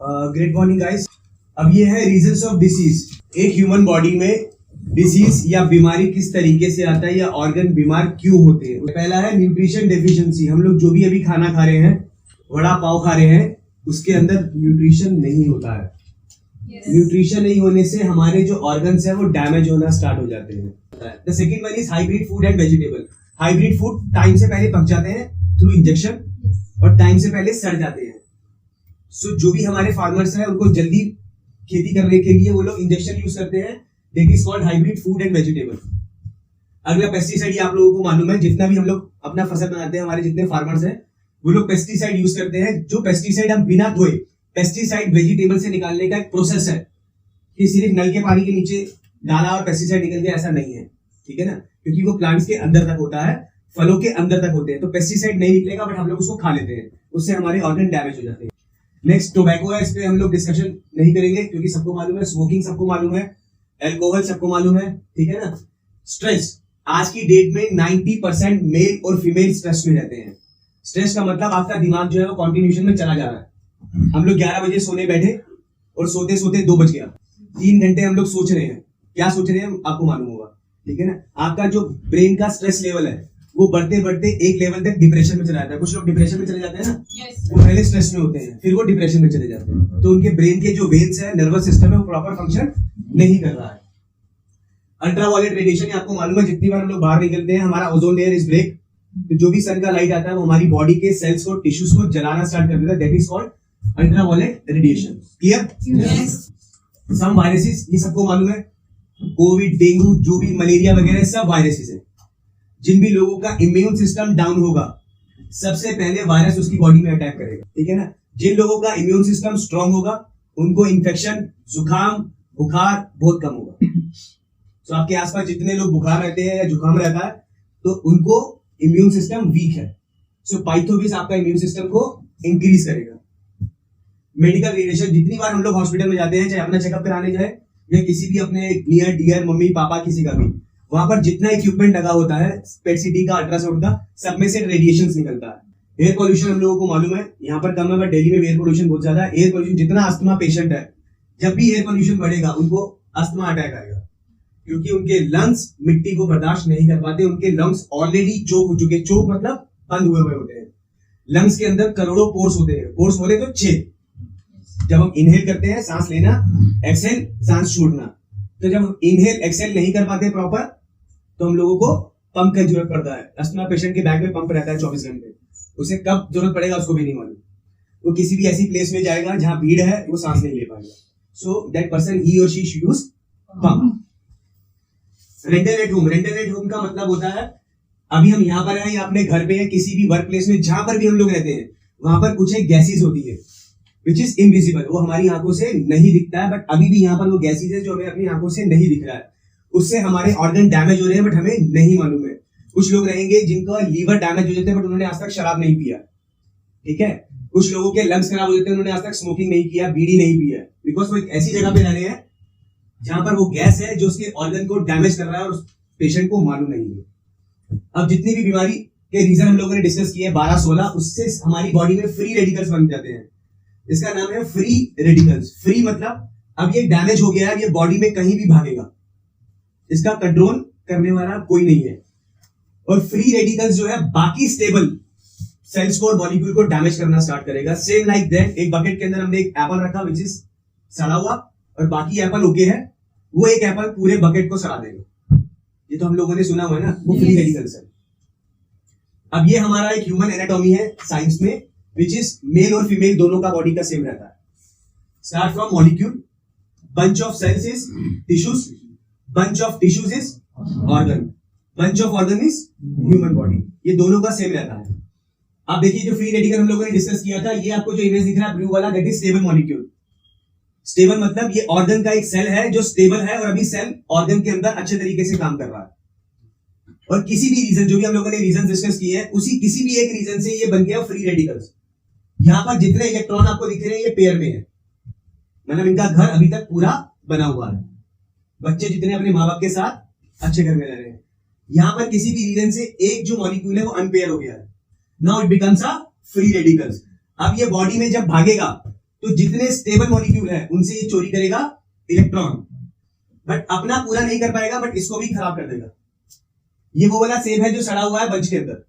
Great morning guys. अब ये है रीजंस ऑफ डिसीज। एक ह्यूमन बॉडी में डिसीज या बीमारी किस तरीके से आता है या ऑर्गन बीमार क्यों होते हैं। पहला है न्यूट्रिशन डेफिशिएंसी। हम लोग जो भी अभी खाना खा रहे हैं, वड़ा पाव खा रहे हैं, उसके अंदर न्यूट्रिशन नहीं होता है। न्यूट्रिशन नहीं होने से हमारे जो ऑर्गन्स है वो डैमेज होना स्टार्ट हो जाते हैं। The second one is hybrid food and vegetable. Hybrid food time से पहले पक जाते हैं थ्रू इंजेक्शन और टाइम से पहले सड़ जाते हैं। सो जो भी हमारे फार्मर्स हैं उनको जल्दी खेती करने के लिए वो लोग इंजेक्शन यूज करते हैं। That is called hybrid food and vegetable. अगला पेस्टिसाइड, आप लोगों को मालूम है, जितना भी हम लोग अपना फसल बनाते हैं, हमारे जितने फार्मर्स हैं वो लोग पेस्टिसाइड यूज करते हैं। जो पेस्टिसाइड हम बिना धोए, पेस्टिसाइड वेजिटेबल से निकालने का एक प्रोसेस है कि सिर्फ नल के पानी के नीचे डाला और पेस्टिसाइड निकल गया, ऐसा नहीं है, ठीक है ना, क्योंकि वो प्लांट्स के अंदर तक होता है, फलों के अंदर तक होते हैं। तो पेस्टिसाइड नहीं निकलेगा बट हम लोग उसको खा लेते हैं, उससे हमारे ऑर्गन डैमेज हो जाते हैं। नेक्स्ट टोबैको है, इस पे हम लोग डिस्कशन नहीं करेंगे क्योंकि सबको मालूम है। स्मोकिंग सबको मालूम है, एल्कोहल सबको मालूम है, ठीक है ना। स्ट्रेस, आज की डेट में 90% मेल और फीमेल स्ट्रेस में रहते हैं। स्ट्रेस का मतलब आपका दिमाग जो है वो कॉन्टिन्यूशन में चला जा रहा है। हम लोग 11 बजे सोने बैठे और सोते सोते 2 बज गया। 3 घंटे हम लोग सोच रहे हैं, क्या सोच रहे हैं आपको मालूम होगा, ठीक है ना। आपका जो ब्रेन का स्ट्रेस लेवल है वो बढ़ते बढ़ते एक लेवल तक डिप्रेशन में चला जाता है। कुछ लोग डिप्रेशन में चले जाते हैं ना, वो पहले स्ट्रेस में होते हैं, फिर वो डिप्रेशन में चले जाते हैं। तो उनके ब्रेन के जो वेन्स है, नर्वस सिस्टम है, वो प्रॉपर फंक्शन नहीं कर रहा है। अल्ट्रावायलेट रेडिएशन, आपको मालूम है, जितनी बार हम लोग बाहर निकलते हैं हमारा ओजोन लेयर इज ब्रेक। तो जो भी सन का लाइट आता है वो हमारी बॉडी के सेल्स को, टिश्यूज को जलाना स्टार्ट कर देता है। That is called ultraviolet radiation. Clear? Some viruses, ये सबको मालूम है, कोविड, डेंगू, जो भी मलेरिया वगैरह सब वायरसेस है। जिन भी लोगों का इम्यून सिस्टम डाउन होगा सबसे पहले वायरस उसकी बॉडी में अटैक करेगा, ठीक है ना। जिन लोगों का इम्यून सिस्टम स्ट्रांग होगा उनको इन्फेक्शन, जुकाम, बुखार बहुत कम होगा। तो आपके आसपास जितने लोग बुखार रहते हैं या जुकाम रहता है तो उनको इम्यून सिस्टम वीक है। सो पाइथोविस आपका इम्यून सिस्टम को इंक्रीज करेगा। मेडिकल रेडिएशन, जितनी बार हम लोग हॉस्पिटल में जाते हैं, चाहे अपना चेकअप कराने जाए या किसी भी अपने नियर डियर मम्मी पापा किसी का भी, वहां पर जितना इक्विपमेंट लगा होता है, पेट सीटी का, अल्ट्रासाउंड का, सब में से रेडिएशन निकलता है। एयर पोल्यूशन हम लोगों को मालूम है, यहाँ पर कम है बट दिल्ली में एयर पोल्यूशन बहुत ज्यादा है। एयर पोल्यूशन, जितना अस्थमा पेशेंट है, जब भी एयर पोल्यूशन बढ़ेगा उनको अस्थमा अटैक आएगा, क्योंकि उनके लंग्स मिट्टी को बर्दाश्त नहीं कर पाते। उनके लंग्स ऑलरेडी चोक हो चुके। चोक मतलब बंद हुए होते हैं। लंग्स के अंदर करोड़ों पोर्स होते हैं। पोर्स बोले तो 6। जब हम इनहेल करते हैं, सांस लेना, एक्सहेल, सांस छोड़ना, तो जब हम इनहेल एक्सहेल नहीं कर पाते प्रॉपर तो हम लोगों को पंप की जरूरत पड़ता है। अस्थमा पेशेंट के बैग में पंप रहता है 24 घंटे। उसे कब जरूरत पड़ेगा उसको भी नहीं मालूम। वो किसी भी ऐसी प्लेस में जाएगा जहां भीड़ है, वो सांस नहीं ले पाएगा। सो दैट पर्सन, ही और she should use pump. Rental at home, rental at home का मतलब होता है अभी हम यहाँ पर हैं या अपने घर पे हैं, किसी भी वर्क प्लेस में जहां पर भी हम लोग रहते हैं, वहां पर कुछ एक गैसेज होती है विच इज इनविजिबल। वो हमारी आंखों से नहीं दिखता है बट अभी भी यहाँ पर वो गैसेज है जो हमें अपनी आंखों से नहीं दिख रहा है। उससे हमारे ऑर्गन डैमेज हो रहे हैं बट हमें नहीं मालूम है। कुछ लोग रहेंगे जिनका लीवर डैमेज हो जाते हैं बट उन्होंने आज तक शराब नहीं पिया, ठीक है। कुछ लोगों के लंग्स खराब हो जाते हैं, उन्होंने आज तक स्मोकिंग नहीं किया, बीड़ी नहीं पिया, बिकॉज वो एक ऐसी जगह पे रह रहे हैं जहां पर वो गैस है जो उसके ऑर्गन को डैमेज कर रहा है और उस पेशेंट को मालूम नहीं है। अब जितनी भी बीमारी के रीजन हम लोगों ने डिस्कस किए 12-16, उससे हमारी बॉडी में फ्री रेडिकल्स बन जाते हैं। इसका नाम है फ्री रेडिकल्स। फ्री मतलब अब ये डैमेज हो गया है, ये बॉडी में कहीं भी भागेगा, इसका कंट्रोल करने वाला कोई नहीं है। और फ्री रेडिकल्स जो है बाकी स्टेबल सेल्स को और मॉलिक्यूल को डैमेज करना स्टार्ट करेगा। सेम लाइक दैट, एक बकेट के अंदर हमने एक एप्पल रखा विच इज सड़ा हुआ और बाकी एप्पल ओके है, वो एक एप्पल पूरे बकेट को सड़ा देगा। ये तो हम लोगों ने सुना हुआ है ना, वो फ्री रेडिकल्स है। अब ये हमारा एक ह्यूमन एनाटॉमी है साइंस में, विच इज मेल और फीमेल दोनों का बॉडी का सेम रहता है। Start from molecule, bunch of cells is tissues, bunch of tissues is organ, bunch of organ is human body। ये दोनों का सेम रहता है। आप देखिए जो फ्री रेडिकल हम लोगों ने डिस्कस किया था, ये आपको जो इमेज दिख रहा है ब्लू वाला, that is stable molecule. Stable मतलब ये ऑर्गन का एक सेल है जो स्टेबल है और अभी सेल ऑर्गन के अंदर अच्छे तरीके से काम कर रहा है। और किसी भी रीजन, जो भी हम लोगों ने रीजन डिस्कस किए हैं, उसी किसी भी एक रीजन से ये बन गया फ्री रेडिकल्स। यहां पर जितने इलेक्ट्रॉन आपको दिख रहे हैं ये पेयर में है, मतलब इनका घर अभी तक पूरा बना हुआ है। बच्चे जितने अपने माँ बाप के साथ अच्छे घर में रह रहे हैं, यहां पर किसी भी रीजन से एक जो मॉलिक्यूल है वो अनपेयर हो गया है। Now it becomes a free radicals. अब ये बॉडी में जब भागेगा तो जितने स्टेबल मॉलिक्यूल है उनसे ये चोरी करेगा इलेक्ट्रॉन, बट अपना पूरा नहीं कर पाएगा, बट इसको भी खराब कर देगा। ये वो वाला सेब है जो सड़ा हुआ है बंच के अंदर,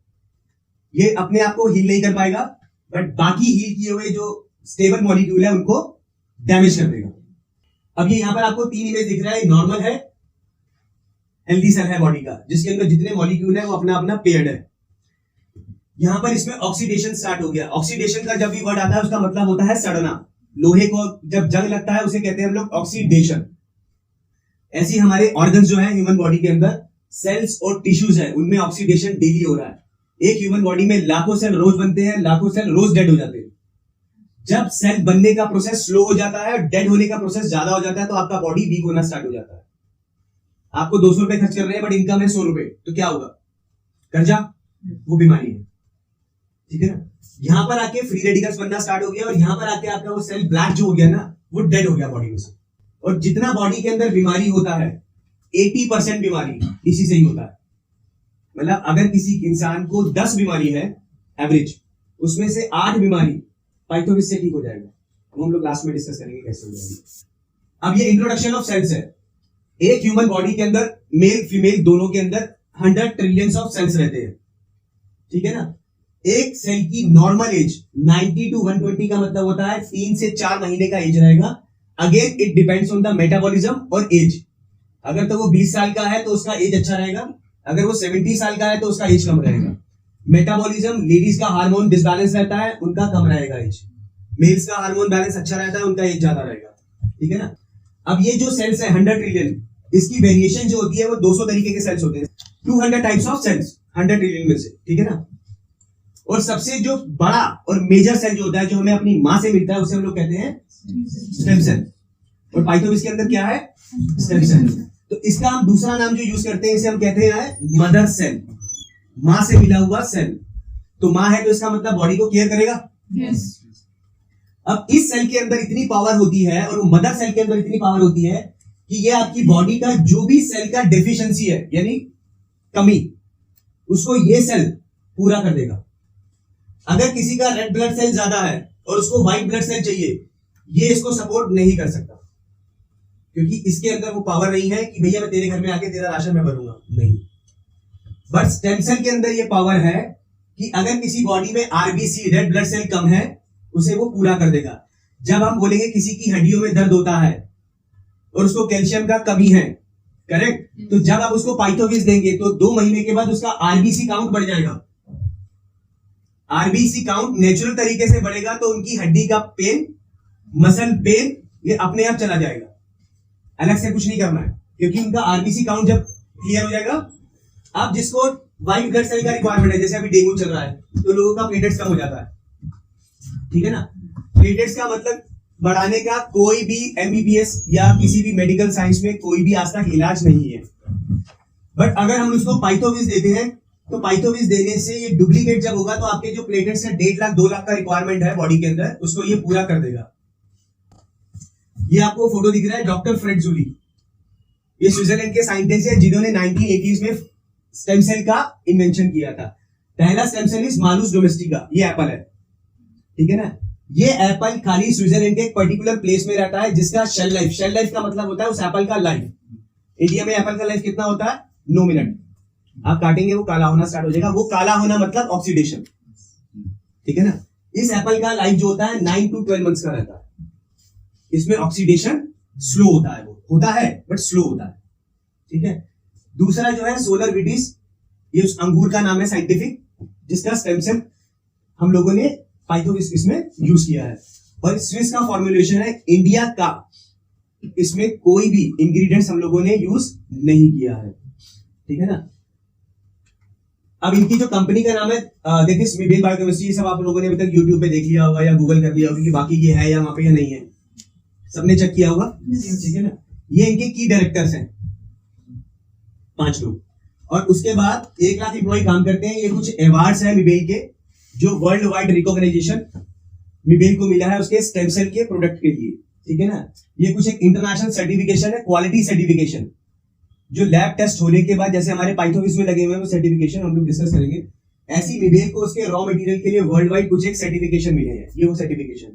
ये अपने आप को हील नहीं कर पाएगा, बट बाकी हील किए हुए जो स्टेबल मॉलिक्यूल है उनको डैमेज कर देगा। अब ये यहां पर आपको 3 इमेज दिख रहा है, नॉर्मल है, हेल्दी सेल है बॉडी का, जिसके अंदर जितने मॉलिक्यूल है वो अपना अपना पेयर्ड है। यहां पर इसमें ऑक्सीडेशन स्टार्ट हो गया। ऑक्सीडेशन का जब भी वर्ड आता है उसका मतलब होता है सड़ना। लोहे को जब जंग लगता है उसे कहते हैं हम लोग ऑक्सीडेशन। ऐसी हमारे ऑर्गन्स जो है ह्यूमन बॉडी के अंदर, सेल्स और टिश्यूज है, उनमें ऑक्सीडेशन डेली हो रहा है। एक ह्यूमन बॉडी में लाखों सेल रोज बनते हैं, लाखों सेल रोज डेड हो जाते हैं। जब सेल बनने का प्रोसेस स्लो हो जाता है, डेड होने का प्रोसेस ज्यादा हो जाता है, तो आपका बॉडी वीक होना स्टार्ट हो जाता है। आपको 200 रुपए खर्च कर रहे हैं बट इनकम है 100 रुपए, तो क्या होगा? कर्जा, वो बीमारी है। ठीक है ना? यहां पर आके फ्री रेडिकल्स बनना स्टार्ट हो गया और यहां पर आके आपका वो सेल ब्लैक जो हो गया ना, वो डेड हो गया बॉडी में से। और जितना बॉडी के अंदर बीमारी होता है 80% बीमारी इसी से ही होता है। मतलब अगर किसी इंसान को 10 बीमारी है एवरेज, उसमें से 8 बीमारी पाइथोविस से ठीक हो जाएगा। वो हम लोग लास्ट में डिस्कस करेंगे कैसे हो जाएगी। अब ये इंट्रोडक्शन ऑफ सेल्स है। एक ह्यूमन बॉडी के अंदर मेल फीमेल दोनों के अंदर 100 ट्रिलियंस ऑफ सेल्स रहते हैं। ठीक है ना? एक सेल की नॉर्मल एज 90 to 120 का मतलब होता है 3 से 4 महीने का एज रहेगा। Again it depends on the metabolism और एज। अगर तो वो 20 साल का है तो उसका एज अच्छा रहेगा, अगर वो 70 साल का है तो उसका एज कम रहेगा। मेटाबॉलिज्म, लेडीज का हार्मोन डिसबैलेंस रहता है, उनका कम रहेगा एज। मेल्स का हार्मोन बैलेंस अच्छा रहता है, उनका एज ज्यादा रहेगा। ठीक है ना? अब ये जो सेल्स है 100 ट्रिलियन, इसकी वेरिएशन जो होती है वो 200 तरीके के सेल्स होते हैं। 200 टाइप्स ऑफ सेल्स 100 ट्रिलियन में से। ठीक है ना? और सबसे जो बड़ा और मेजर सेल जो होता है, जो हमें अपनी मां से मिलता है, उसे हम लोग कहते हैं स्टेम सेल। और पाइथोविस के अंदर क्या है? Stem cell. तो इसका हम दूसरा नाम जो यूज करते हैं, इसे हम कहते हैं मदर सेल। मां से मिला हुआ सेल। तो मां है तो इसका मतलब बॉडी को केयर करेगा। yes. अब इस सेल के अंदर इतनी पावर होती है और मदर सेल के अंदर इतनी पावर होती है कि ये आपकी बॉडी का जो भी सेल का डेफिशिएंसी है, यानी कमी, उसको ये सेल पूरा कर देगा। अगर किसी का रेड ब्लड सेल ज्यादा है और उसको व्हाइट ब्लड सेल चाहिए, ये इसको सपोर्ट नहीं कर सकता, क्योंकि इसके अंदर वो पावर नहीं है कि भैया मैं तेरे घर में आके तेरा राशन मैं भरूंगा, नहीं। बट स्टेम सेल के अंदर ये पावर है कि अगर किसी बॉडी में आरबीसी रेड ब्लड सेल कम है, उसे वो पूरा कर देगा। जब हम बोलेंगे किसी की हड्डियों में दर्द होता है और उसको कैल्शियम का कमी है, करेक्ट, तो जब आप उसको पाइथोविस देंगे तो 2 महीने के बाद उसका आरबीसी काउंट बढ़ जाएगा। आरबीसी काउंट नेचुरल तरीके से बढ़ेगा तो उनकी हड्डी का पेन, मसल पेन, ये अपने आप चला जाएगा, अलग से कुछ नहीं करना है, क्योंकि उनका आरबीसी काउंट जब क्लियर हो जाएगा। अब जिसको व्हाइट ब्लड सेल का रिक्वायरमेंट है, जैसे अभी डेंगू चल रहा है, तो लोगों का प्लेटलेट्स कम हो जाता है। ठीक है ना? प्लेटलेट्स का मतलब बढ़ाने का कोई भी एमबीबीएस या किसी भी मेडिकल साइंस में कोई भी आज तक इलाज नहीं है। बट अगर हम उसको पाइथोविस देते हैं, तो पाइथोविस देने से ये डुप्लीकेट जब होगा तो आपके जो प्लेटलेट्स है 1.5 लाख 2 लाख का रिक्वायरमेंट है बॉडी के अंदर, उसको ये पूरा कर देगा। ये आपको फोटो दिख रहा है डॉक्टर फ्रेड जूली। ये स्विट्जरलैंड के साइंटिस्ट है जिन्होंने 1980s में स्टेम सेल का इन्वेंशन किया था। पहला stem cell is Malus domestica, ये एप्पल है। ठीक है ना? ये एप्पल खाली स्विट्जरलैंड के एक पर्टिकुलर प्लेस में रहता है, जिसका शेल लाइफ का मतलब होता है उस एप्पल का लाइफ। इंडिया में एप्पल का लाइफ कितना होता है? 9 मिनट। आप काटेंगे वो काला होना स्टार्ट हो जाएगा। वो काला होना मतलब ऑक्सीडेशन। ठीक है ना? इस एप्पल का लाइफ जो होता है 9 to 12 मंथ्स का रहता है। इसमें ऑक्सीडेशन स्लो होता है, वो होता है बट स्लो होता है। ठीक है? दूसरा जो है सोलर विटिस, ये उस अंगूर का नाम है साइंटिफिक, जिसका स्टेम सेल हम लोगों ने पाइथोविस इसमें यूज किया है। और स्विस का फॉर्मुलेशन है इंडिया का, इसमें कोई भी इंग्रेडिएंट्स हम लोगों ने यूज नहीं किया है। ठीक है ना? अब इनकी जो कंपनी का नाम है देखिए मिबेल बायोकेमिस्ट्री, ये सब आप लोगों ने अभी तक यूट्यूब पे देख लिया होगा या गूगल कर लिया होगा कि बाकी ये है या वहां पे या नहीं है, सबने चेक किया होगा। ठीक है ना? ये इनके की डायरेक्टर्स हैं 5 लोग, और उसके बाद 1 लाख एम्प्लॉय काम करते हैं। ये कुछ अवार्ड्स है मिबेल के, जो वर्ल्ड वाइड रिकॉग्नाइजेशन मिबेल को मिला है उसके स्टेम सेल के प्रोडक्ट के लिए। ठीक है ना? ये कुछ एक इंटरनेशनल सर्टिफिकेशन है, क्वालिटी सर्टिफिकेशन, जो लैब टेस्ट होने के बाद जैसे हमारे पाइथोविस में लगे हुए हैं वो सर्टिफिकेशन हम लोग डिस्कस करेंगे। ऐसी मिबेल को उसके रॉ मटेरियल के लिए वर्ल्ड वाइड कुछ एक सर्टिफिकेशन मिले हैं, ये वो सर्टिफिकेशन।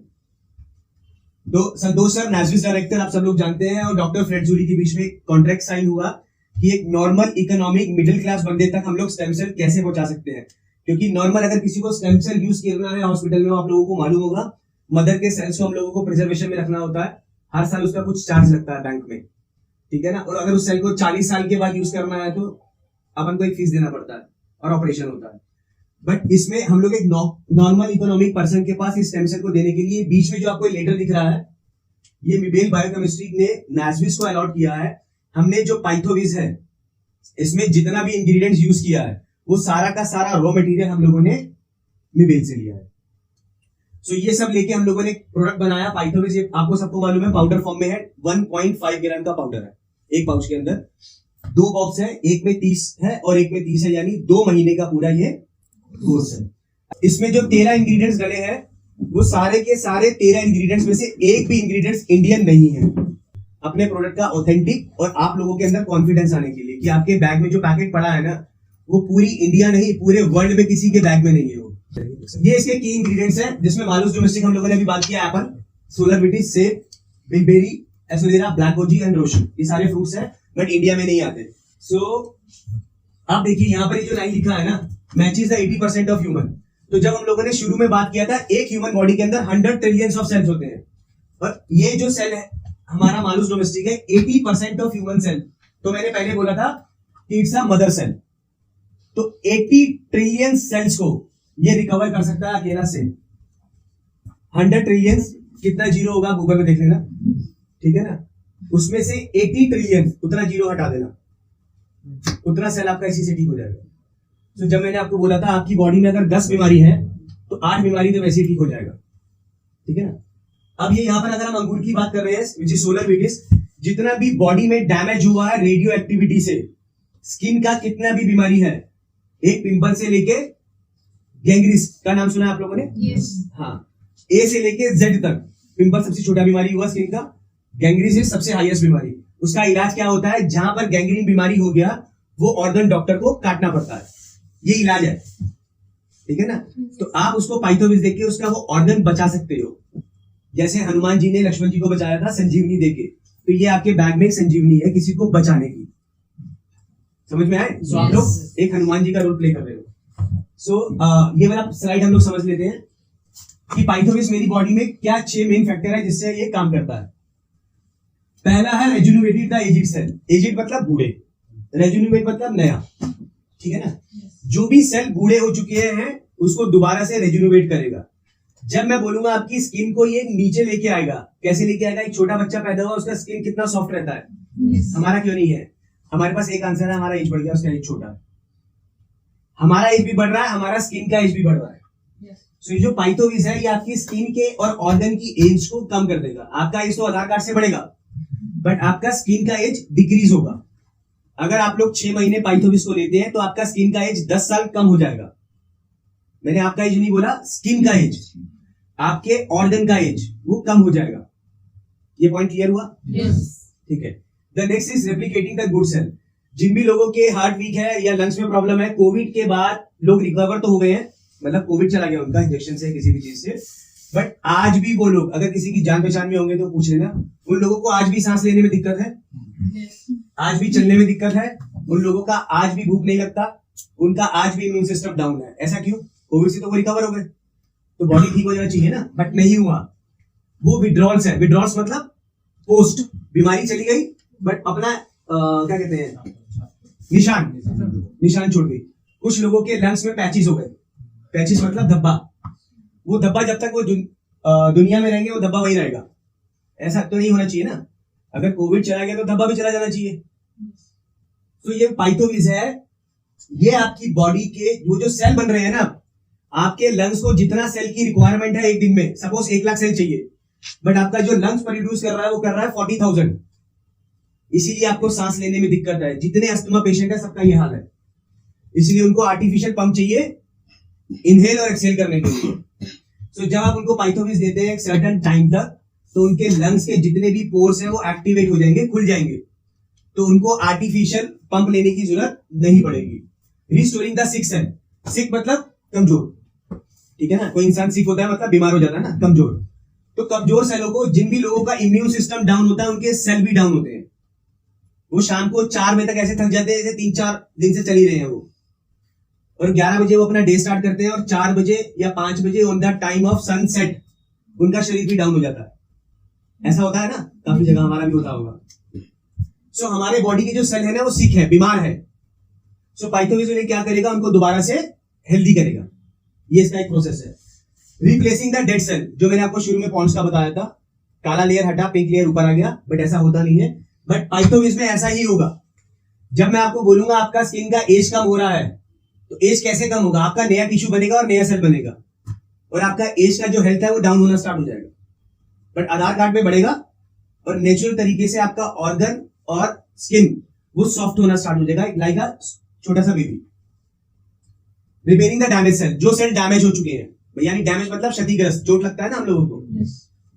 संतोष सर नेस्विस डायरेक्टर आप सब लोग जानते हैं, और डॉक्टर फ्रेड जूली के बीच में कॉन्ट्रैक्ट साइन हुआ कि एक नॉर्मल इकोनॉमिक मिडिल क्लास बंदे तक हम लोग स्टेम सेल कैसे पहुंचा सकते हैं। क्योंकि नॉर्मल अगर किसी को स्टेम सेल यूज करना है हॉस्पिटल में, आप लोगों को मालूम होगा मदर के सेल्स को हम लोगों को प्रिजर्वेशन में रखना होता है, हर साल उसका कुछ चार्ज लगता है बैंक में, ठीक है ना। और अगर उस सेल को 40 साल के बाद यूज करना है तो अपन को एक फीस देना पड़ता है और ऑपरेशन होता है। बट इसमें हम लोग एक नॉर्मल इकोनॉमिक पर्सन के पास इस स्टेम सेल को देने के लिए बीच में जो आपको लेटर दिख रहा है, ये मिबेल बायोकेमिस्ट्री ने नेस्विस को अलॉट किया है। हमने जो पाइथोविज है इसमें जितना भी इंग्रेडिएंट्स यूज किया है वो सारा का सारा रॉ मटेरियल हम लोगों ने मिबेल से लिया है। सो ये सब लेके हम लोगों ने एक प्रोडक्ट बनाया पाइथोविज। ये आपको सबको मालूम है पाउडर फॉर्म में है, 1.5 ग्राम का पाउडर है एक पाउच के अंदर। 2 बॉक्स है, एक में 30 है और एक में 30 है, यानी 2 महीने का पूरा ये कोर्स है। इसमें जो 13 इंग्रेडिएंट्स डले हैं वो सारे के सारे 13 इंग्रेडिएंट्स में से एक भी इंग्रेडिएंट्स इंडियन नहीं है। अपने प्रोडक्ट का ऑथेंटिक और आप लोगों के अंदर कॉन्फिडेंस आने के लिए कि आपके बैग में जो पैकेट पड़ा है ना वो पूरी इंडिया नहीं पूरे वर्ल्ड में किसी के बैग में नहीं है वो। ये इसके की इंग्रेडिएंट्स हैं जिसमें मालूस डोमेस्टिक हम लोगों ने अभी बात किया, एप्पल, सोलर विटिस, सेब, बिलबेरी, एसोलेरा, ब्लैक गोजी एंड रोशन, ये सारे फ्रूट्स हैं बट इंडिया में नहीं आते। सो आप देखिए यहाँ पर जो लाइन लिखा है ना, मैचेस द 80% ऑफ ह्यूमन। तो जब हम लोगों ने शुरू में बात किया था एक ह्यूमन बॉडी के अंदर 100 ट्रिलियंस ऑफ सेल्स होते हैं, और ये जो सेल है हमारा मालूस डोमेस्टिक है 80% ऑफ ह्यूमन सेल। तो मैंने पहले बोला था कि इट्स अ मदर सेल। तो 80 ट्रिलियन सेल्स को ये रिकवर कर सकता है अकेला सेल। 100 ट्रिलियन कितना जीरो होगा गूगल में देख लेना, ठीक है ना। उसमें से 80 ट्रिलियन उतना जीरो हटा देना, उतना सेल आपका इसी से ठीक हो जाएगा। तो जब मैंने आपको बोला था आपकी बॉडी में अगर 10 बीमारी है तो 8 बीमारी तो वैसे ही ठीक हो जाएगा, ठीक है ना। अब ये यहाँ पर अगर हम अंगूर की बात कर रहे हैं विच इज सोलर विटिस, जितना भी बॉडी में डैमेज हुआ है रेडियो एक्टिविटी से, स्किन का कितना भी बीमारी है, एक पिंपल से लेके गैंग्रीस का नाम सुना है आप लोगों ने? yes. हाँ, ए से लेके जेड तक। पिंपल सबसे छोटा बीमारी हुआ स्किन का, गैंग्रीस सबसे हाईएस्ट बीमारी। उसका इलाज क्या होता है? जहां पर गैंग्रीन बीमारी हो गया वो ऑर्गन डॉक्टर को काटना पड़ता है, ये इलाज है, ठीक है ना। तो आप उसको पाइथोविज देके उसका वो ऑर्गन बचा सकते हो, जैसे हनुमान जी ने लक्ष्मण जी को बचाया था संजीवनी देके। तो ये आपके बैग में एक संजीवनी है किसी को बचाने की, समझ में आए? सो आप लोग एक हनुमान जी का रोल प्ले कर रहे हो। सो ये वाला स्लाइड हम लोग समझ लेते हैं कि पाइथोविज मेरी बॉडी में क्या 6 मेन फैक्टर है जिससे ये काम करता है। पहला है रेजुनोवेटेड द एजिड सेल। एजिड मतलब बूढ़े, रेजुनोवेट मतलब नया, ठीक है ना। जो भी सेल बूढ़े हो चुके हैं उसको दोबारा से रेजुनोवेट करेगा। जब मैं बोलूंगा आपकी स्किन को ये नीचे लेके आएगा, कैसे लेके आएगा? एक छोटा बच्चा पैदा हुआ उसका स्किन कितना सॉफ्ट रहता है, हमारा क्यों नहीं है? हमारे पास एक आंसर है, हमारा एज बढ़ गया, उसका एज छोटा है। हमारा एज भी बढ़ रहा है, हमारा स्किन का एज भी बढ़ रहा है। सो जो पाइथोविज है ये आपकी स्किन के और ऑर्गन की एज को कम कर देगा। आपका एज तो आधार कार्ड से बढ़ेगा बट आपका स्किन का एज डिक्रीज होगा। अगर आप लोग 6 महीने पाइथोविज को लेते हैं तो आपका स्किन का एज 10 साल कम हो जाएगा। मैंने आपका एज नहीं बोला, स्किन का एज, आपके ऑर्गन का एज वो कम हो जाएगा। ये पॉइंट क्लियर हुआ? ठीक है। The next is replicating the good cell. जिन भी लोगों के हार्ट वीक है या लंग्स में प्रॉब्लम है, कोविड के बाद लोग रिकवर तो हो गए हैं, मतलब कोविड चला गया उनका इंजेक्शन से किसी भी चीज से, बट आज भी वो लोग अगर किसी की जान पहचान में होंगे तो पूछ लेना, उन लोगों को आज भी सांस लेने में दिक्कत है, आज भी चलने में दिक्कत है, उन लोगों का आज भी भूख नहीं लगता, उनका आज भी इम्यून सिस्टम डाउन है। ऐसा क्यों? कोविड से तो वो रिकवर हो गए, तो बॉडी ठीक हो जाना चाहिए ना, बट नहीं हुआ। वो विड्रॉल्स है। विड्रॉल्स मतलब पोस्ट बीमारी चली गई बट अपना क्या कहते हैं निशान छोड़ गई। कुछ लोगों के लंग्स में पैचेस हो गए। पैचेस मतलब धब्बा। वो धब्बा जब तक वो दुनिया में रहेंगे वो धब्बा वही रहेगा। ऐसा तो नहीं होना चाहिए ना। अगर कोविड चला गया तो धब्बा भी चला जाना चाहिए। तो ये पाइथोविज है, ये आपकी बॉडी के वो जो सेल बन रहे हैं ना, आपके लंग्स को जितना सेल की रिक्वायरमेंट है एक दिन में, सपोज 1 लाख सेल चाहिए, बट आपका जो लंग्स प्रोड्यूस कर रहा है वो कर रहा है 40,000। इसीलिए आपको सांस लेने में दिक्कत है। जितने अस्थमा पेशेंट है सबका ये हाल है, इसलिए उनको आर्टिफिशियल पंप चाहिए इनहेल और एक्सहेल करने के लिए। तो जब आप उनको पाइथोविज देते हैं एक सर्टेन टाइम तक, तो उनके लंग्स के जितने भी पोर्स हैं वो एक्टिवेट हो जाएंगे, खुल जाएंगे, तो उनको आर्टिफिशियल पंप लेने की जरूरत नहीं पड़ेगी। Restoring the sick cell. Sick मतलब कमजोर, ठीक है ना। कोई इंसान सिक होता है मतलब बीमार हो जाता है ना, कमजोर। तो कमजोर सेलों को, जिन भी लोगों का इम्यून सिस्टम डाउन होता है उनके सेल भी डाउन होते हैं। वो शाम को 4 बजे तक ऐसे थक जाते हैं जैसे 3-4 दिन से चल ही रहे हैं वो, और 11 बजे वो अपना डे स्टार्ट करते हैं और 4 बजे या 5 बजे on the time of sunset उनका शरीर भी डाउन हो जाता है। ऐसा होता है ना, काफी जगह हमारा भी होता होगा। सो हमारे बॉडी के जो सेल है ना वो सिक है, बीमार है। सो पाइथोविस उन्हें क्या करेगा, उनको दोबारा से हेल्दी करेगा। ये इसका एक प्रोसेस है। रिप्लेसिंग द डेड सेल, जो मैंने आपको शुरू में पॉन्ड्स का बताया था, काला लेयर हटा, पिंक लेयर ऊपर आ गया, बट ऐसा होता नहीं है। बट पाइथोविस में ऐसा ही होगा। जब मैं आपको बोलूंगा आपका स्किन का एज कम हो रहा है, तो एज कैसे कम होगा, आपका नया टिश्यू बनेगा और नया सेल बनेगा, और आपका एज का जो हेल्थ है वो डाउन होना स्टार्ट हो जाएगा। बट आधार कार्ड में बढ़ेगा और नेचुरल तरीके से आपका ऑर्गन और स्किन वो सॉफ्ट होना स्टार्ट हो जाएगा, लाइक अ छोटा सा baby. Repairing the damage cell, जो सेल डैमेज हो चुके हैं, यानी डैमेज मतलब क्षतिग्रस्त, चोट लगता है ना हम लोगों को,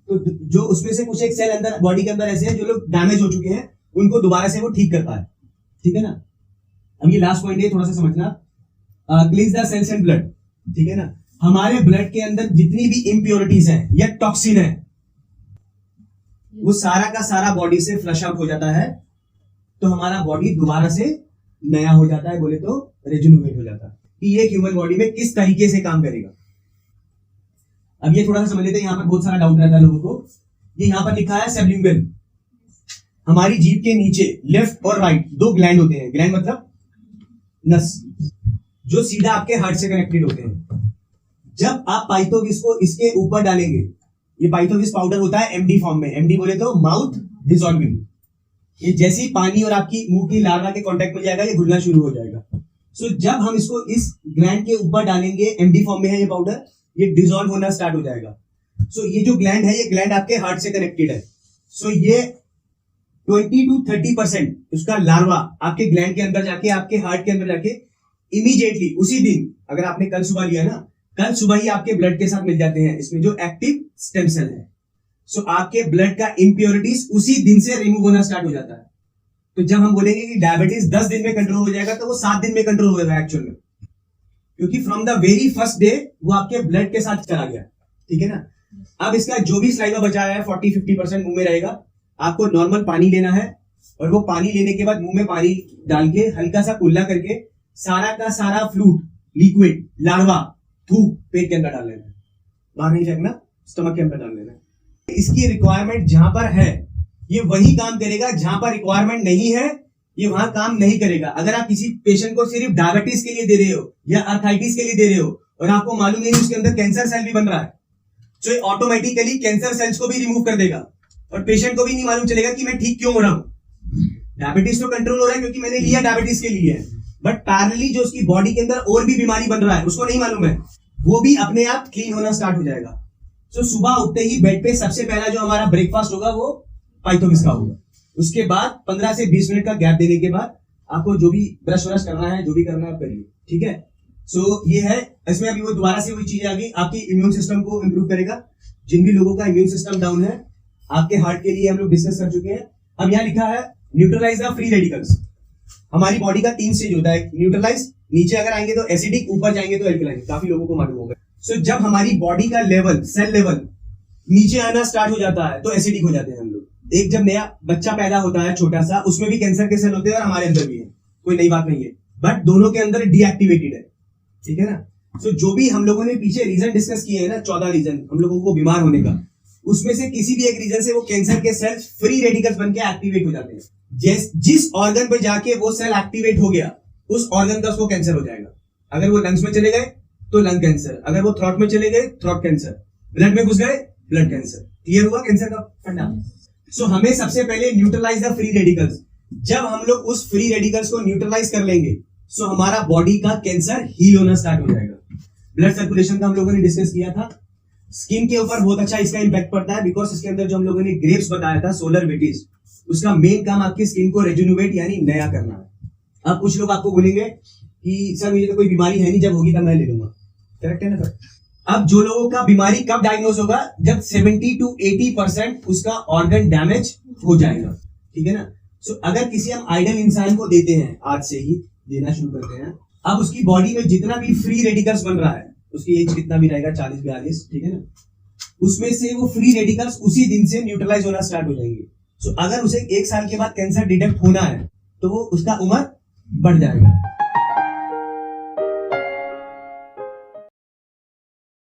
तो जो उसमें से कुछ एक सेल अंदर बॉडी के अंदर ऐसे हैं जो लोग डैमेज हो चुके हैं, उनको दोबारा से वो ठीक करता है। ठीक है ना। अब ये लास्ट पॉइंट है, थोड़ा सा समझना। Cleans the cells and blood. ठीक है ना। हमारे ब्लड के अंदर जितनी भी इम्प्योरिटीज है या टॉक्सिन है, वो सारा का सारा बॉडी से फ्लश आउट हो जाता है, तो हमारा बॉडी दोबारा से नया हो जाता है, बोले तो रेजुनेट हो जाता है। कि ये ह्यूमन बॉडी में किस तरीके से काम करेगा। अब ये थोड़ा सा समझ लेते हैं, यहां पर बहुत सारा डाउट रहता है लोगों को। ये यहां पर लिखा है सबलिंगुअल। हमारी जीभ के नीचे लेफ्ट और राइट 2 ग्लैंड होते हैं। ग्लैंड मतलब नस, जो सीधा आपके हार्ट से कनेक्टेड होते हैं। जब आप पाइथोविस को इसके ऊपर डालेंगे, ये पाइथोविस पाउडर होता है एमडी फॉर्म में। एमडी बोले तो माउथ डिसॉल्विंग। ये जैसे ही पानी और आपकी मुंह की लार्वा के कांटेक्ट में जाएगा, ये घुलना शुरू हो जाएगा। सो जब हम इसको इस ग्लैंड के ऊपर डालेंगे, एमडी फॉर्म में है ये पाउडर, ये डिसॉल्व होना स्टार्ट हो जाएगा। सो ये जो ग्लैंड है, ये ग्लैंड आपके हार्ट से कनेक्टेड है। सो ये 20 to 30% उसका लार्वा आपके ग्लैंड के अंदर जाके, आपके हार्ट के अंदर जाके इमीडिएटली उसी दिन, अगर आपने कल सुबह लिया ना, कल सुबह ही आपके ब्लड के साथ मिल जाते हैं इसमें जो एक्टिव स्टेम सेल है। सो आपके ब्लड का इम्प्योरिटीज उसी दिन से रिमूव होना स्टार्ट हो जाता है। तो जब हम बोलेंगे कि डायबिटीज 10 दिन में कंट्रोल हो जाएगा, तो वो 7 दिन में कंट्रोल हो जाएगा एक्चुअल में, क्योंकि from the very first day वो आपके ब्लड के साथ चला गया। ठीक है ना। अब इसका जो भी स्लाइवा बचाया है 40-50% मुंह में रहेगा। आपको नॉर्मल पानी लेना है, और वो पानी लेने के बाद मुंह में पानी डाल के हल्का सा कुल्ला करके सारा का सारा फ्लूइड, लिक्विड, लार्वा, थूक पेट के अंदर डाल लेना है। बाहर नहीं फेंकना, स्टमक के अंदर डाल लेना है। इसकी रिक्वायरमेंट जहां पर है ये वही काम करेगा, जहां पर रिक्वायरमेंट नहीं है ये वहां काम नहीं करेगा। अगर आप किसी पेशेंट को सिर्फ डायबिटीज के लिए दे रहे हो या अर्थाइटिस के लिए दे रहे हो, और आपको मालूम नहीं उसके अंदर कैंसर सेल भी बन रहा है, तो ये ऑटोमेटिकली कैंसर सेल्स को भी रिमूव कर देगा, और पेशेंट को भी नहीं मालूम चलेगा कि मैं ठीक क्यों हो रहा हूं। डायबिटीज तो कंट्रोल हो रहा है क्योंकि मैंने लिया डायबिटीज के लिए, बट पैरेलली जो उसकी बॉडी के अंदर और भी बीमारी बन रहा है उसको नहीं मालूम है, वो भी अपने आप क्लीन होना स्टार्ट हो जाएगा। सो सुबह उठते ही बेड पे सबसे पहला जो हमारा ब्रेकफास्ट होगा वो पाइथोविस का होगा। उसके बाद 15 से 20 मिनट का गैप देने के बाद आपको जो भी ब्रश व्रश करना है, जो भी करना है आप करिए। ठीक है। सो ये है, इसमें अभी वो दोबारा से वही चीज आ गई, आपकी इम्यून सिस्टम को इंप्रूव करेगा। जिन भी लोगों का इम्यून सिस्टम डाउन है, आपके हार्ट के लिए हम लोग डिस्कस कर चुके हैं। अब यहाँ लिखा है न्यूट्रलाइज द फ्री रेडिकल्स। हमारी बॉडी का 3 स्टेज होता है। न्यूट्रलाइज, नीचे अगर आएंगे तो एसिडिक, ऊपर जाएंगे तो एल्कलाइन, काफी लोगों को मालूम होगा। सो जब हमारी बॉडी का लेवल, सेल लेवल नीचे आना स्टार्ट हो जाता है तो एसिडिक हो जाते हैं हम लोग। एक जब नया बच्चा पैदा होता है छोटा सा, उसमें भी कैंसर के सेल होते हैं और हमारे अंदर भी है, कोई नई बात नहीं है, बट दोनों के अंदर डीएक्टिवेटेड है। ठीक है ना। सो जो भी हम लोगों ने पीछे रीजन डिस्कस किए हैं ना, 14 रीजन हम लोगों को बीमार होने का, उसमें से किसी भी एक रीजन से वो कैंसर के सेल्स फ्री रेडिकल्स बनके एक्टिवेट हो जाते हैं। जिस ऑर्गन पे जाके वो सेल एक्टिवेट हो गया, उस ऑर्गन का उसको कैंसर हो जाएगा। अगर वो लंग्स में चले गए तो लंग कैंसर, अगर वो थ्रोट में चले गए थ्रोट कैंसर, ब्लड में घुस गए ब्लड कैंसर। क्लियर हुआ कैंसर का फंडा। सो हमें सबसे पहले न्यूट्रलाइज द फ्री रेडिकल्स। जब हम लोग उस फ्री रेडिकल्स को न्यूट्रलाइज कर लेंगे, सो हमारा बॉडी का कैंसर हील होना स्टार्ट हो जाएगा। ब्लड सर्कुलेशन का हम लोगों ने डिस्कस किया था। स्किन के ऊपर बहुत अच्छा इसका इंपैक्ट पड़ता है, बिकॉज इसके अंदर जो हम लोगों ने ग्रेप्स बताया था, सोलर विटीज, उसका मेन काम आपकी स्किन को रेजुनुवेट यानी नया करना है। अब कुछ लोग आपको बोलेंगे कि सर मुझे तो कोई बीमारी है नहीं, जब होगी तब मैं ले लूंगा। करेक्ट है ना सर। अब जो लोगों का बीमारी कब डायग्नोज होगा, जब 70 to 80% उसका ऑर्गन डैमेज हो जाएगा। ठीक है ना। सो अगर किसी हम आइडल इंसान को देते हैं, आज से ही देना शुरू करते हैं, अब उसकी बॉडी में जितना भी फ्री रेडिकल्स बन रहा है, उसकी एज कितना भी रहेगा 40-42, ठीक है ना, उसमें से वो फ्री रेडिकल्स उसी दिन से न्यूट्रलाइज होना स्टार्ट हो जाएंगे। सो अगर उसे 1 साल के बाद कैंसर डिटेक्ट होना है तो वो उसका उम्र बढ़ जाएगा।